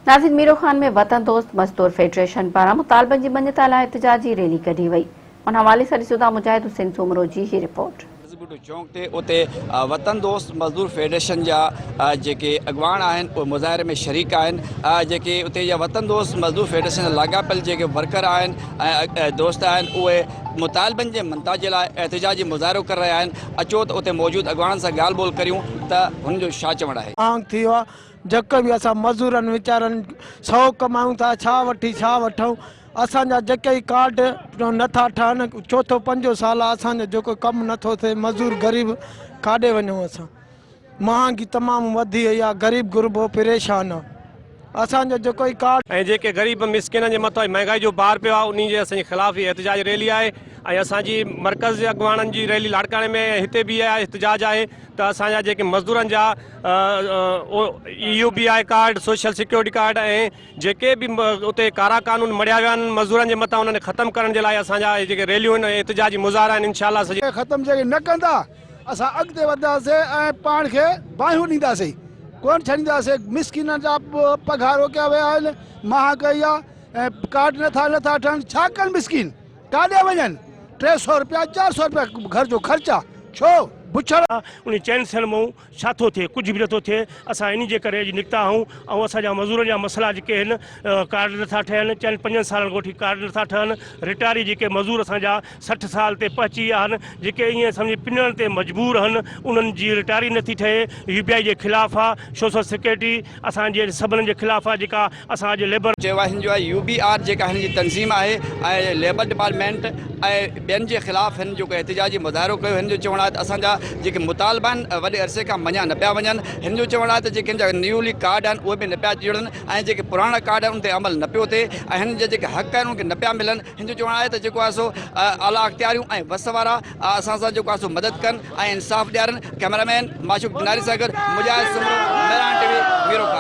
नाज़िन Miro Khan में वतन दोस्त मज़दूर फेडरेशन पारां मुतालबनि जी मञता लाइ एहतिजाजी रैली कढी वई। उन हवाले सां ॾिसूं था मुजाहिद हुसैन सूमरो जी ही रिपोर्ट। चौक ते उते वतन दोस्त मज़दूर फेडरेशन जा जेके अॻवान आहिनि उहे मुज़ाहिरे में शरीक आहिनि। जेके उते जा वतन दोस्त मज़दूर फेडरेशन जा लाॻापियल जेके वर्कर आहिनि ऐं दोस्त आहिनि उहे मुतालबनि जे मञता जे लाइ एहतिजाजी मुज़ाहिरो करे रहिया आहिनि। अचो त उते मौजूदु अॻवाननि सां ॻाल्हि ॿोल करियूं त हुन जो छा चवणु आहे। थी वियो आहे जक बि असां मज़दूरनि वीचारनि 100 कमायूं था, छा वठी छा वठूं। असांजा जेके ई कार्ड नथा ठहनि, चोथों पंजो साल आहे असांजो जेको कमु नथो थिए, मज़दूर ग़रीब काॾे वञूं। असां महांगी तमामु वधी वई आहे, ग़रीब गुरबो परेशान आहे। असांजो जेको ई कार्ड ऐं जेके ग़रीब मिसकिन जे मथां महांगाई जो भार पियो आहे, उन जे असांजे ख़िलाफ़ एहतिजाज रैली आहे। ऐं असांजी मर्कज़ अॻवाननि जी रैली लाड़काणे में हिते बि आहे एहतिजाज आहे त असांजा जेके मज़दूरनि जा UBI card, social security card ऐं जेके बि उते कारा कानून मड़िया विया आहिनि मज़दूरनि जे मथां उन्हनि ख़तमु करण जे लाइ असांजा जेके रैलियूं आहिनि एहतिजाजी मुज़ाहिरा आहिनि इंशाअल्लाह सॼे ख़तमु जेके न कंदा असां अॻिते वधंदासीं ऐं पाण खे बाहियूं ॾींदासीं, कोन छॾींदासीं। मिसकिन जा पघार रोकिया विया आहिनि, महांगाई आहे ऐं कार्ड नथा ठहनि। छा कनि मिसकिन, काॾे वञनि? 300 रुपया 400 रुपया घर जो ख़र्च आहे। छो बुछड़ उन चैन थियण मां छा थो थिए, कुझु बि नथो थिए। असां इन जे करे निकिता आहियूं ऐं असांजा मज़दूरनि जा मसइला जेके आहिनि, कार्ड नथा ठहनि, 4-5 सालनि खां वठी कार्ड नथा ठहनि। रिटायरी जेके मज़दूर असांजा 60 साल ते पहुची विया आहिनि, जेके ईअं सम्झि पिनण ते मजबूर आहिनि, उन्हनि जी रिटायरी नथी ठहे। UBI जे ख़िलाफ़ु आहे, सोशल सिक्योरिटी असांजे सभिनी जे ख़िलाफ़ु आहे। जेका असांजे लेबर चयो आहे हिन जो आहे UBR जेका हिन जी तंज़ीम आहे ऐं लेबर डिपार्टमेंट ऐं ॿियनि जे ख़िलाफ़ु हिन जो एहतिजाजी मुज़ाहिरो कयो। हिन जो चवणु आहे त असांजा जेके मुतालबा आहिनि वॾे अरसे खां मञा न पिया वञनि। हिन जो चवणु आहे त जेके हिन जा न्यूली कार्ड आहिनि उहे बि न पिया जुड़नि ऐं जेके पुराणा कार्ड आहिनि उन ते अमल न पियो थिए ऐं हिन जा जेके हक़ आहिनि उनखे न पिया मिलनि। हिन जो चवणु आहे त जेको आहे सो आला अख़्तियारियूं ऐं वस वारा असां सां जेको आहे सो मदद कनि ऐं इंसाफ़ ॾियारनि। कैमरामैन माशूक नारी सां गॾु मुजाहिद सुमरो, मैदान TV, मीरो खान।